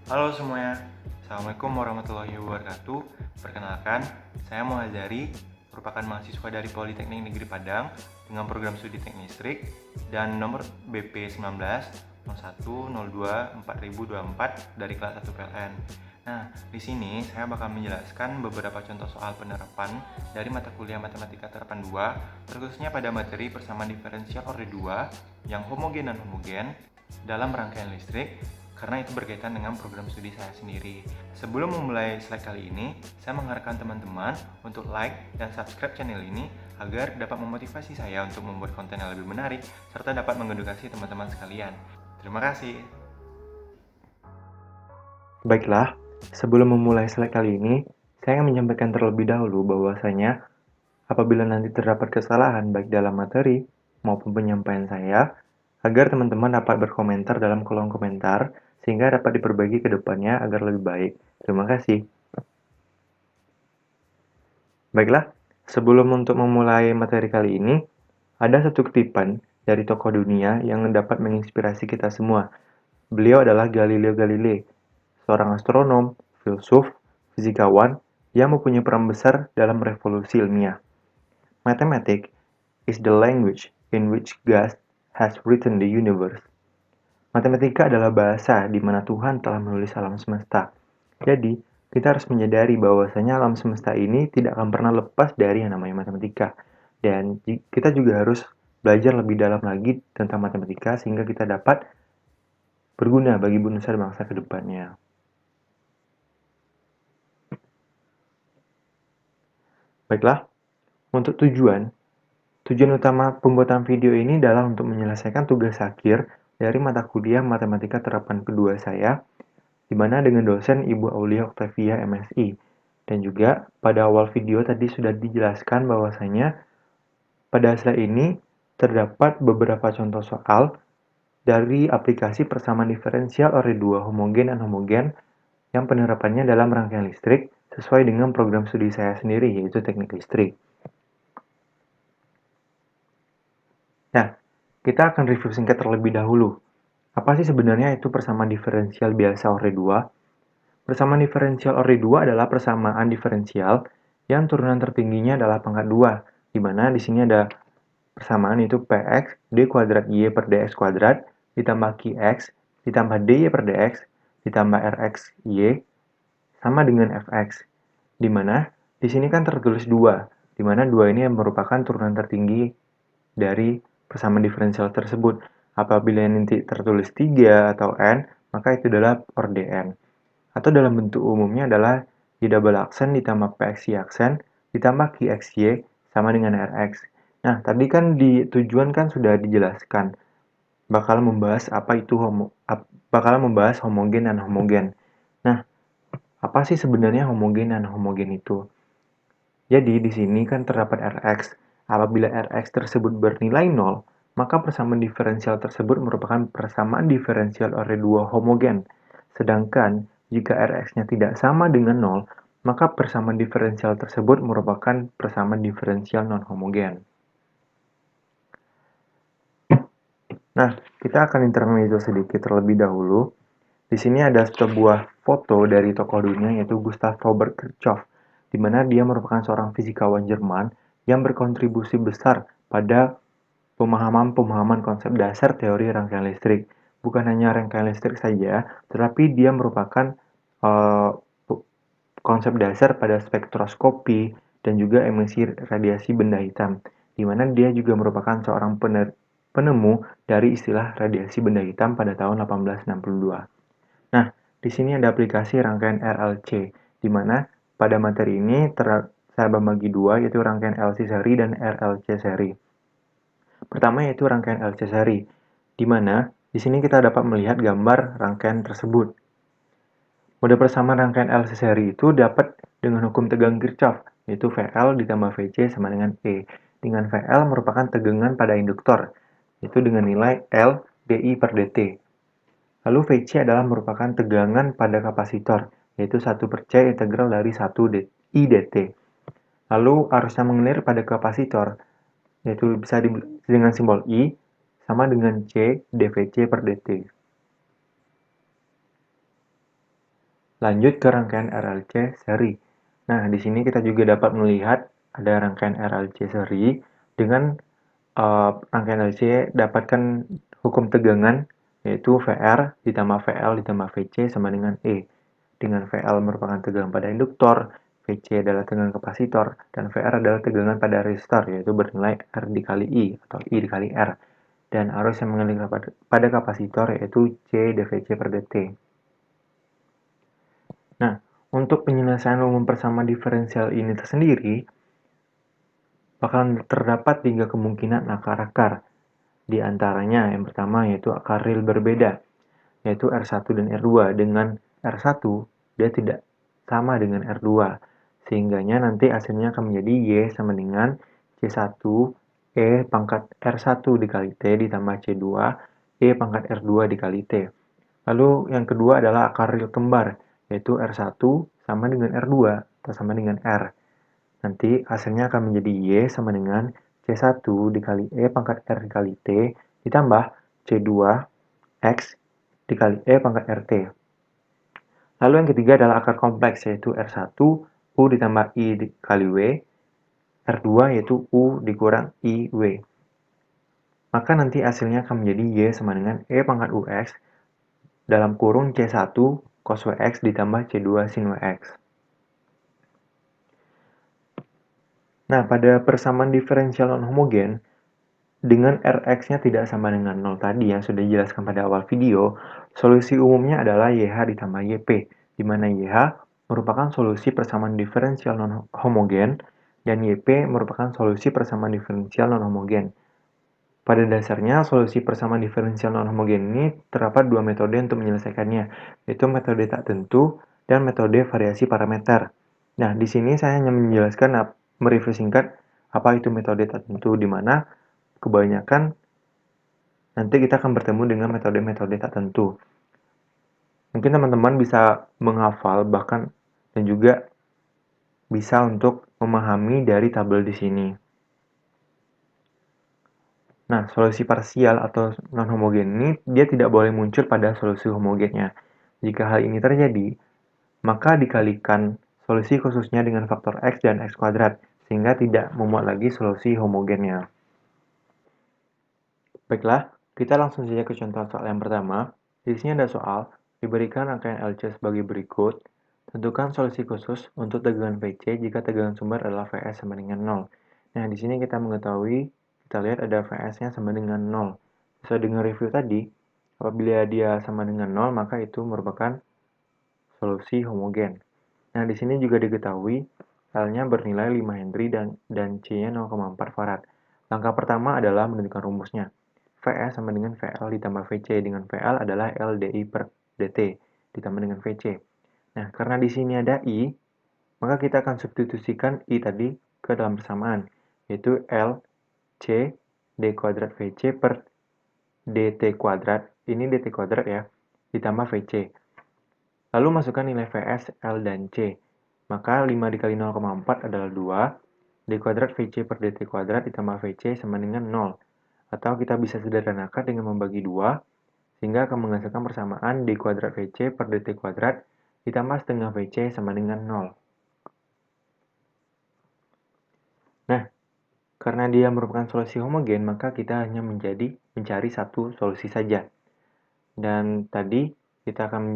Halo semuanya, Assalamualaikum warahmatullahi wabarakatuh. Perkenalkan, saya Muhammad Zari, merupakan mahasiswa dari Politeknik Negeri Padang dengan program studi teknik listrik dan nomor BP 19 01 02 4024 dari kelas 1 PLN. Nah, di sini saya bakal menjelaskan beberapa contoh soal penerapan dari mata kuliah Matematika Terapan 2, terkhususnya pada materi persamaan diferensial orde 2 yang homogen dan homogen dalam rangkaian listrik, karena itu berkaitan dengan program studi saya sendiri. Sebelum memulai slide kali ini, saya mengharapkan teman-teman untuk like dan subscribe channel ini agar dapat memotivasi saya untuk membuat konten yang lebih menarik serta dapat mengedukasi teman-teman sekalian. Terima kasih. Baiklah, sebelum memulai slide kali ini, saya ingin menyampaikan terlebih dahulu bahwasanya apabila nanti terdapat kesalahan baik dalam materi maupun penyampaian saya, agar teman-teman dapat berkomentar dalam kolom komentar sehingga dapat diperbaiki ke depannya agar lebih baik. Terima kasih. Baiklah, sebelum untuk memulai materi kali ini, ada satu kutipan dari tokoh dunia yang dapat menginspirasi kita semua. Beliau adalah Galileo Galilei, seorang astronom, filsuf, fisikawan yang mempunyai peran besar dalam revolusi ilmiah. Mathematics is the language in which God has written the universe. Matematika adalah bahasa di mana Tuhan telah menulis alam semesta. Jadi, kita harus menyadari bahwasanya alam semesta ini tidak akan pernah lepas dari yang namanya matematika. Dan kita juga harus belajar lebih dalam lagi tentang matematika sehingga kita dapat berguna bagi bangsa dan bangsa ke depannya. Baiklah, untuk tujuan utama pembuatan video ini adalah untuk menyelesaikan tugas akhir dari mata kuliah Matematika Terapan kedua saya, di mana dengan dosen Ibu Aulia Octavia MSI. Dan juga pada awal video tadi sudah dijelaskan bahwasanya pada slide ini terdapat beberapa contoh soal dari aplikasi persamaan diferensial orde 2 homogen dan homogen yang penerapannya dalam rangkaian listrik sesuai dengan program studi saya sendiri, yaitu teknik listrik. Nah, kita akan review singkat terlebih dahulu. Apa sih sebenarnya itu persamaan diferensial biasa orde 2? Persamaan diferensial orde 2 adalah persamaan diferensial yang turunan tertingginya adalah pangkat 2, di mana di sini ada persamaan yaitu Px d kuadrat y per dx kuadrat ditambah Qx ditambah dy per dx ditambah Rx y sama dengan Fx, di mana di sini kan tertulis 2, di mana 2 ini merupakan turunan tertinggi dari persamaan diferensial tersebut. Apabila nanti tertulis 3 atau n, maka itu adalah orde n. Atau dalam bentuk umumnya adalah y double aksen ditambah pxy aksen ditambah qxy sama dengan rx. Nah, tadi kan di tujuan kan sudah dijelaskan bakal membahas homogen dan homogen. Nah, apa sih sebenarnya homogen dan homogen itu? Jadi di sini kan terdapat Rx. Apabila Rx tersebut bernilai 0, maka persamaan diferensial tersebut merupakan persamaan diferensial orde 2 homogen. Sedangkan jika Rx-nya tidak sama dengan 0, maka persamaan diferensial tersebut merupakan persamaan diferensial non-homogen. Nah, kita akan intermezzo sedikit terlebih dahulu. Di sini ada sebuah foto dari tokoh dunia yaitu Gustav Robert Kirchhoff, di mana dia merupakan seorang fisikawan Jerman yang berkontribusi besar pada pemahaman-pemahaman konsep dasar teori rangkaian listrik. Bukan hanya rangkaian listrik saja, tetapi dia merupakan uh, konsep dasar pada spektroskopi dan juga emisi radiasi benda hitam, di mana dia juga merupakan seorang penemu dari istilah radiasi benda hitam pada tahun 1862. Nah, di sini ada aplikasi rangkaian RLC, di mana pada materi ini saya membagi dua, yaitu rangkaian LC seri dan RLC seri. Pertama yaitu rangkaian LC seri, di mana di sini kita dapat melihat gambar rangkaian tersebut. Mode persamaan rangkaian LC seri itu dapat dengan hukum tegang Kirchhoff, yaitu VL ditambah VC sama dengan E, dengan VL merupakan tegangan pada induktor, yaitu dengan nilai L dI per dt. Lalu VC adalah merupakan tegangan pada kapasitor, yaitu 1 per C integral dari 1 I dt. Lalu arusnya mengalir pada kapasitor, yaitu bisa dengan simbol I, sama dengan C dVC per dt. Lanjut ke rangkaian RLC seri. Nah, di sini kita juga dapat melihat ada rangkaian RLC seri dengan rangkaian RLC dapatkan hukum tegangan yaitu VR ditambah VL ditambah VC sama dengan E. Dengan VL merupakan tegangan pada induktor, VC adalah tegangan kapasitor, dan VR adalah tegangan pada resistor yaitu bernilai R dikali I atau I dikali R. Dan arus yang mengalir pada kapasitor yaitu C dVC per dt. Nah, untuk penyelesaian umum persamaan diferensial ini tersendiri, bakalan terdapat 3 kemungkinan akar-akar. Di antaranya, yang pertama yaitu akar real berbeda, yaitu R1 dan R2. Dengan R1, dia tidak sama dengan R2, sehingganya nanti hasilnya akan menjadi Y sama dengan C1 E pangkat R1 dikali T ditambah C2 E pangkat R2 dikali T. Lalu yang kedua adalah akar real kembar, yaitu R1 sama dengan R2 atau sama dengan R. Nanti hasilnya akan menjadi Y sama dengan C1 dikali E pangkat R dikali T ditambah C2 X dikali E pangkat RT. Lalu yang ketiga adalah akar kompleks, yaitu R1 U ditambah I dikali W, R2 yaitu U dikurang I W. Maka nanti hasilnya akan menjadi Y sama dengan E pangkat UX dalam kurung C1 cos WX ditambah C2 sin WX. Nah, pada persamaan diferensial non-homogen, dengan Rx-nya tidak sama dengan 0 tadi yang sudah dijelaskan pada awal video, solusi umumnya adalah YH ditambah YP, di mana YH merupakan solusi persamaan diferensial non-homogen dan YP merupakan solusi persamaan diferensial non-homogen. Pada dasarnya, solusi persamaan diferensial non-homogen ini terdapat dua metode untuk menyelesaikannya, yaitu metode tak tentu dan metode variasi parameter. Nah, di sini saya hanya menjelaskan mereview singkat apa itu metode tak tentu, di mana kebanyakan nanti kita akan bertemu dengan metode-metode tak tentu. Mungkin teman-teman bisa menghafal bahkan dan juga bisa untuk memahami dari tabel di sini. Nah, solusi parsial atau non-homogen ini dia tidak boleh muncul pada solusi homogennya. Jika hal ini terjadi, maka dikalikan solusi khususnya dengan faktor X dan X kuadrat, sehingga tidak memuat lagi solusi homogennya. Baiklah, kita langsung saja ke contoh soal yang pertama. Di sini ada soal, diberikan rangkaian LC sebagai berikut. Tentukan solusi khusus untuk tegangan VC jika tegangan sumber adalah Vs sama dengan 0. Nah, di sini kita mengetahui, kita lihat ada Vs-nya sama dengan 0. Sesuai dengan review tadi, apabila dia sama dengan 0, maka itu merupakan solusi homogen. Nah, di sini juga diketahui L-nya bernilai 5 Henry dan C-nya 0,4 Farad. Langkah pertama adalah menentukan rumusnya. Vs sama dengan VL ditambah VC, dengan VL adalah LDI per dt ditambah dengan VC. Nah, karena di sini ada I, maka kita akan substitusikan I tadi ke dalam persamaan, yaitu L C D kuadrat VC per dt kuadrat, ini dt kuadrat ya, ditambah VC. Lalu masukkan nilai Vs, L, dan C. Maka 5 dikali 0,4 adalah 2, d kuadrat VC per dt kuadrat ditambah VC sama dengan 0. Atau kita bisa sederhanakan dengan membagi 2, sehingga akan menghasilkan persamaan d kuadrat VC per dt kuadrat ditambah setengah VC sama dengan 0. Nah, karena dia merupakan solusi homogen, maka kita hanya mencari satu solusi saja. Dan tadi kita akan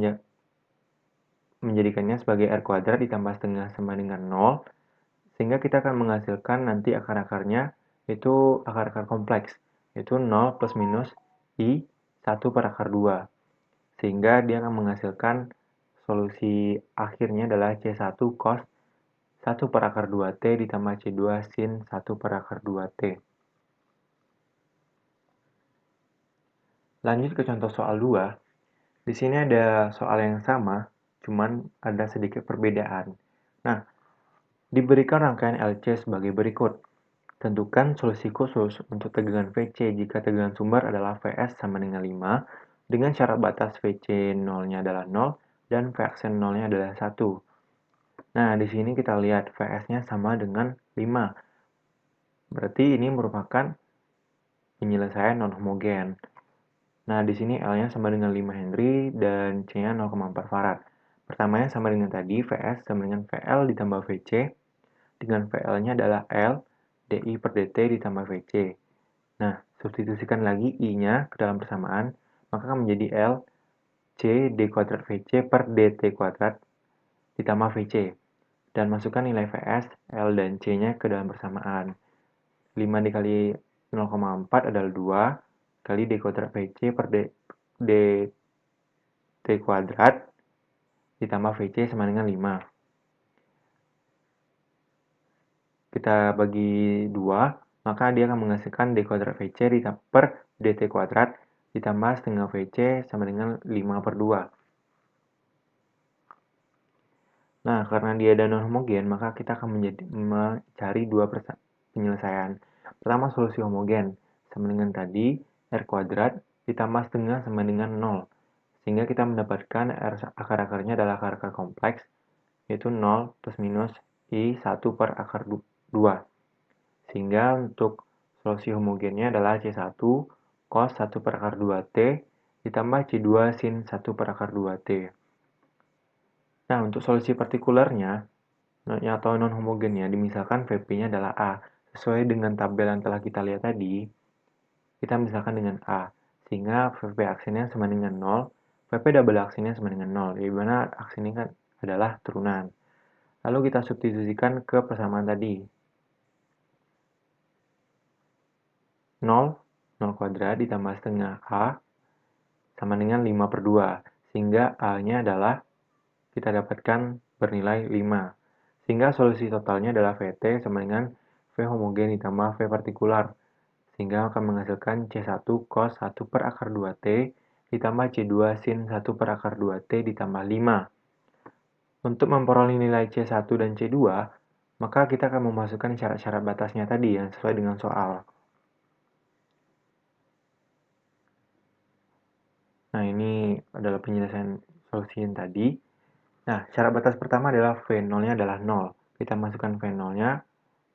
menjadikannya sebagai R kuadrat ditambah setengah sama dengan 0, sehingga kita akan menghasilkan nanti akar-akarnya itu akar-akar kompleks, yaitu 0 plus minus I 1 per akar 2. Sehingga dia akan menghasilkan solusi akhirnya adalah C1 cos 1 per akar 2T ditambah C2 sin 1 per akar 2T. Lanjut ke contoh soal 2. Di sini ada soal yang sama, cuman ada sedikit perbedaan. Nah, diberikan rangkaian LC sebagai berikut. Tentukan solusi khusus untuk tegangan VC jika tegangan sumber adalah Vs sama dengan 5, dengan syarat batas VC 0-nya adalah 0 dan Vx 0-nya adalah 1. Nah, di sini kita lihat Vs-nya sama dengan 5. Berarti ini merupakan penyelesaian non-homogen. Nah, di sini L-nya sama dengan 5 Henry dan C-nya 0,4 Farad. Pertamanya sama dengan tadi, Vs sama dengan Vl ditambah Vc, dengan Vl-nya adalah L, dI per dt ditambah Vc. Nah, substitusikan lagi I-nya ke dalam persamaan, maka akan menjadi L C d kuadrat Vc per dt kuadrat ditambah Vc. Dan masukkan nilai Vs, L, dan C-nya ke dalam persamaan. 5 dikali 0,4 adalah 2 kali d kuadrat Vc per dt kuadrat ditambah Vc sama dengan 5. Kita bagi 2, maka dia akan menghasilkan d kuadrat Vc per dt kuadrat ditambah setengah Vc sama dengan 5 per 2. Nah, karena dia ada non-homogen, maka kita akan mencari dua penyelesaian. Pertama, solusi homogen. Sama dengan tadi, R kuadrat ditambah setengah sama dengan 0. Sehingga kita mendapatkan R akar-akarnya adalah akar-akar kompleks, yaitu 0 plus minus I 1 per akar 2. Sehingga untuk solusi homogennya adalah C1 cos 1 per akar 2T ditambah C2 sin 1 per akar 2T. Nah, untuk solusi partikularnya, atau non-homogennya, dimisalkan Vp-nya adalah A. Sesuai dengan tabel yang telah kita lihat tadi, kita misalkan dengan A. Sehingga Vp aksennya sama dengan 0, Vp double aksennya sama dengan 0, di mana aksen ini kan adalah turunan. Lalu kita substitusikan ke persamaan tadi. 0, 0 kuadrat ditambah setengah A sama dengan 5 per 2. Sehingga A-nya adalah kita dapatkan bernilai 5. Sehingga solusi totalnya adalah Vt sama dengan V homogen ditambah V partikular. Sehingga akan menghasilkan C1 cos 1 per akar 2T ditambah C2 sin 1 per akar 2T ditambah 5. Untuk memperoleh nilai C1 dan C2, maka kita akan memasukkan syarat-syarat batasnya tadi yang sesuai dengan soal. Nah, ini adalah penyelesaian solusi yang tadi. Nah, syarat batas pertama adalah V0-nya adalah 0. Kita masukkan V0-nya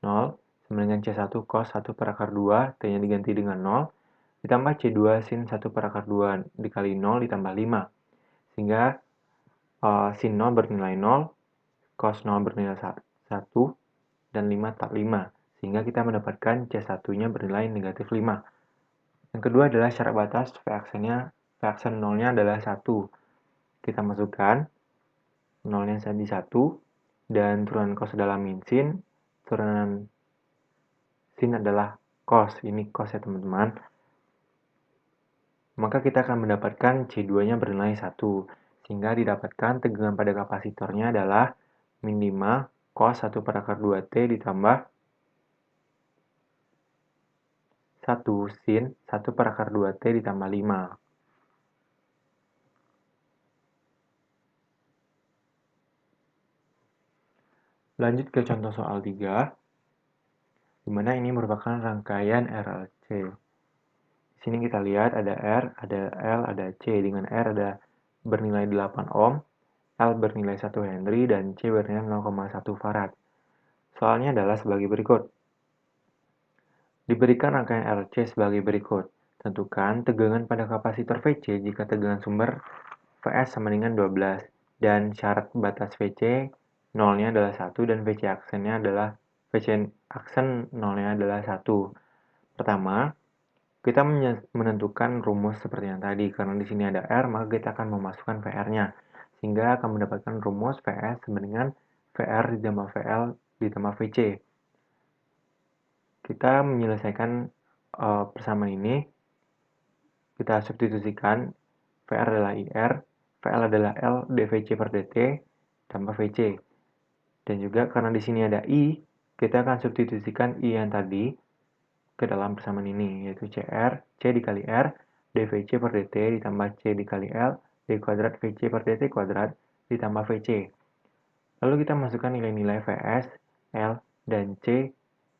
0 sama dengan C1 cos 1 per akar 2, T-nya diganti dengan 0, ditambah C2 sin 1 per akar 2 dikali 0 ditambah 5. Sehingga sin 0 bernilai 0, cos 0 bernilai 1, dan 5 tak 5. Sehingga kita mendapatkan C1-nya bernilai negatif 5. Yang kedua adalah syarat batas V aksen 0-nya adalah 1. Kita masukkan 0-nya jadi 1, dan turunan cos adalah min sin, turunan sin adalah cos, ini cos ya teman-teman. Maka kita akan mendapatkan C2-nya bernilai 1, sehingga didapatkan tegangan pada kapasitornya adalah min 5 cos 1 per akar 2T ditambah 1 sin 1 per akar 2T ditambah 5. Lanjut ke contoh soal 3, di mana ini merupakan rangkaian RLC. Di sini kita lihat ada R, ada L, ada C. Dengan R ada bernilai 8 ohm, L bernilai 1 Henry, dan C bernilai 0,1 Farad. Soalnya adalah sebagai berikut. Diberikan rangkaian RLC sebagai berikut. Tentukan tegangan pada kapasitor VC jika tegangan sumber Vs sama dengan 12. Dan syarat batas VC 0-nya adalah 1 dan VC aksennya adalah VC aksen 0-nya adalah 1. Pertama, kita menentukan rumus seperti yang tadi. Karena di sini ada R, maka kita akan memasukkan VR-nya. Sehingga akan mendapatkan rumus Vs sama dengan VR ditambah VL ditambah VC. Kita menyelesaikan persamaan ini. Kita substitusikan VR adalah IR, VL adalah L dVc per dt tambah Vc. Dan juga karena di sini ada I, kita akan substitusikan I yang tadi ke dalam persamaan ini, yaitu CR, C dikali R, dVc per dt ditambah C dikali L, d kuadrat Vc per dt kuadrat ditambah Vc. Lalu kita masukkan nilai-nilai Vs, L, dan C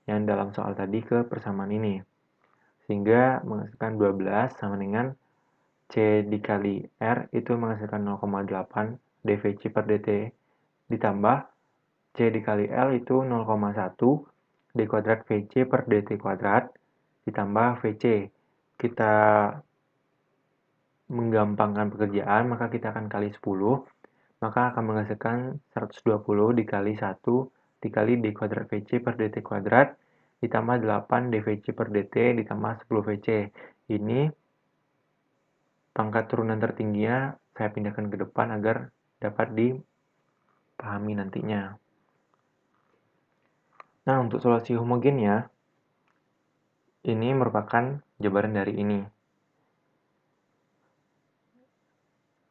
yang dalam soal tadi ke persamaan ini. Sehingga menghasilkan 12 sama dengan C dikali R itu menghasilkan 0,8 dVc per dt ditambah C dikali L itu 0,1 d kuadrat Vc per dt kuadrat ditambah Vc. Kita menggampangkan pekerjaan, maka kita akan kali 10. maka akan menghasilkan 120 dikali 1 dikali d kuadrat VC per dt kuadrat ditambah 8 dVC per dt ditambah 10 VC. Ini pangkat turunan tertingginya saya pindahkan ke depan agar dapat dipahami nantinya. Nah, untuk solusi homogennya, ini merupakan jabaran dari ini.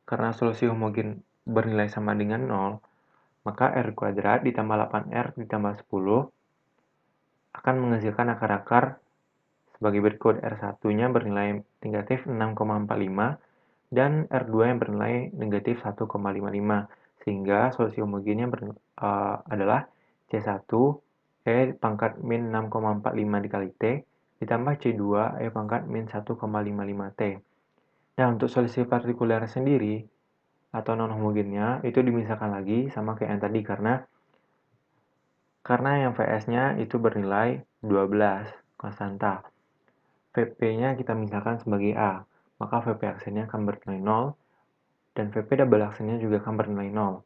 Karena solusi homogen bernilai sama dengan 0, maka R kuadrat ditambah 8R ditambah 10 akan menghasilkan akar-akar sebagai berikut. R1-nya bernilai negatif 6,45 dan R2 yang bernilai negatif 1,55. Sehingga solusi homogennya adalah C1 E pangkat min 6,45 dikali T ditambah C2 E pangkat min 1,55 T. Nah, untuk solusi partikuler sendiri atau non-homogennya itu dimisahkan lagi sama kayak yang tadi karena yang Vs-nya itu bernilai 12 konstanta. Vp-nya kita misalkan sebagai A, maka Vp aksennya akan bernilai 0 dan Vp double aksennya juga akan bernilai 0.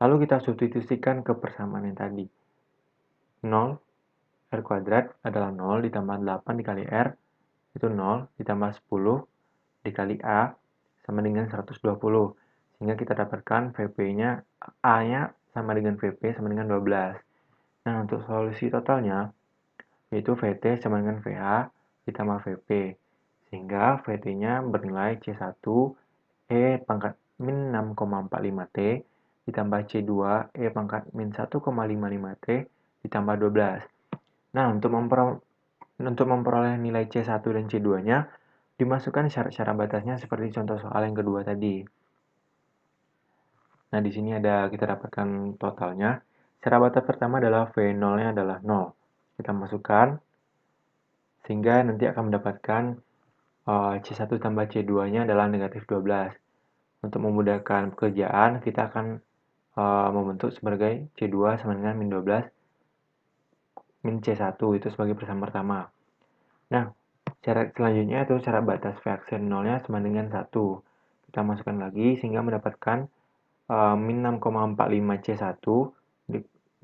Lalu kita substitusikan ke persamaan yang tadi. 0 R kuadrat adalah 0 ditambah 8 dikali R itu 0 ditambah 10 dikali A sama dengan 120. Sehingga kita dapatkan Vp-nya, A-nya sama dengan Vp sama dengan 12. Nah, untuk solusi totalnya, yaitu Vt sama dengan Va ditambah Vp. Sehingga Vt-nya bernilai C1 E pangkat min 6,45 T ditambah C2 E pangkat min 1,55 T ditambah 12. Nah, untuk memperoleh nilai C1 dan C2-nya, dimasukkan syarat-syarat batasnya seperti contoh soal yang kedua tadi. Nah, di sini kita dapatkan totalnya. Syarat batas pertama adalah V0-nya adalah 0. Kita masukkan, sehingga nanti akan mendapatkan C1 tambah C2-nya adalah negatif 12. Untuk memudahkan pekerjaan, kita akan membentuk sebagai C2 sama dengan min 12 min C1 itu sebagai persamaan pertama. Nah, syarat selanjutnya itu syarat batas V aksen 0-nya sama dengan 1. Kita masukkan lagi sehingga mendapatkan min 6,45 C1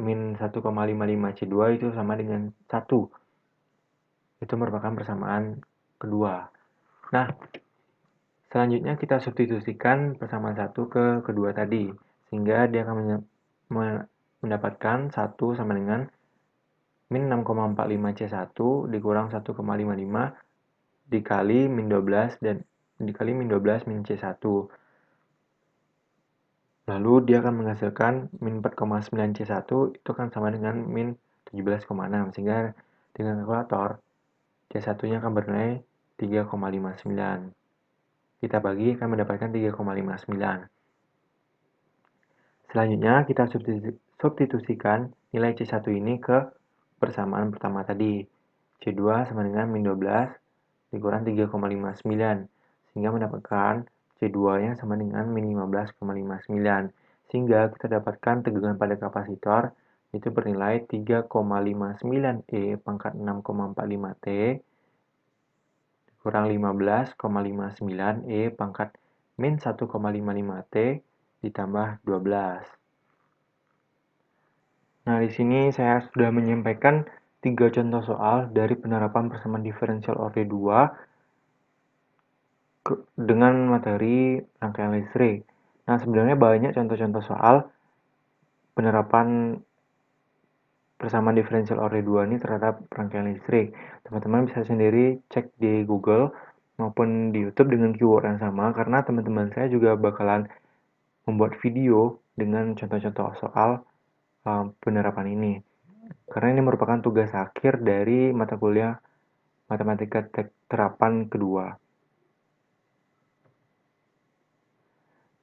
min 1,55 C2 itu sama dengan 1. Itu merupakan persamaan kedua. Nah, selanjutnya kita substitusikan persamaan 1 ke kedua tadi. Sehingga dia akan mendapatkan 1 sama dengan min 6,45 C1 dikurang 1,55 dikali min 12 dan dikali min 12 min C1. Lalu dia akan menghasilkan min 4,9 C1 itu akan sama dengan min 17,6. Sehingga dengan kalkulator C1-nya akan bernilai 3,59. Kita bagi akan mendapatkan 3,59. Selanjutnya kita substitusikan nilai C1 ini ke persamaan pertama tadi. C2 sama dengan min 12 dikurang 3,59. Sehingga mendapatkan C2-nya sama dengan min 15,59. Sehingga kita dapatkan tegangan pada kapasitor itu bernilai 3,59 E pangkat 6,45 T kurang 15,59 E pangkat min 1,55 T ditambah 12. Nah, di sini saya sudah menyampaikan 3 contoh soal dari penerapan persamaan diferensial orde 2 dengan materi rangkaian listrik. Nah, sebenarnya banyak contoh-contoh soal penerapan persamaan diferensial orde 2 ini terhadap rangkaian listrik. Teman-teman bisa sendiri cek di Google maupun di YouTube dengan keyword yang sama, karena teman-teman saya juga bakalan membuat video dengan contoh-contoh soal penerapan ini. Karena ini merupakan tugas akhir dari mata kuliah matematika terapan kedua.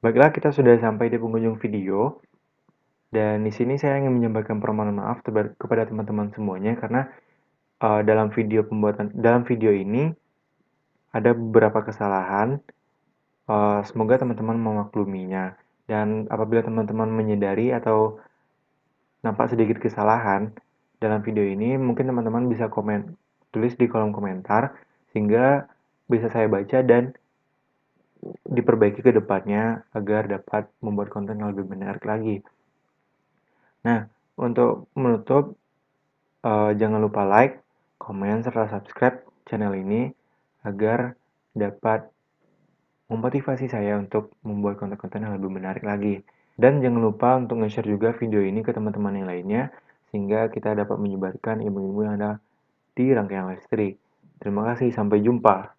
Baiklah, kita sudah sampai di penghujung video. Dan di sini saya ingin menyampaikan permohonan maaf kepada teman-teman semuanya karena dalam video ini ada beberapa kesalahan. Semoga teman-teman memakluminya. Dan apabila teman-teman menyadari atau nampak sedikit kesalahan dalam video ini, mungkin teman-teman bisa tulis di kolom komentar sehingga bisa saya baca dan diperbaiki ke depannya agar dapat membuat konten yang lebih menarik lagi. Nah, untuk menutup, jangan lupa like, komen, serta subscribe channel ini agar dapat memotivasi saya untuk membuat konten-konten yang lebih menarik lagi. Dan jangan lupa untuk nge-share juga video ini ke teman-teman yang lainnya, sehingga kita dapat menyebarkan ilmu-ilmu yang ada di rangkaian listrik. Terima kasih, sampai jumpa.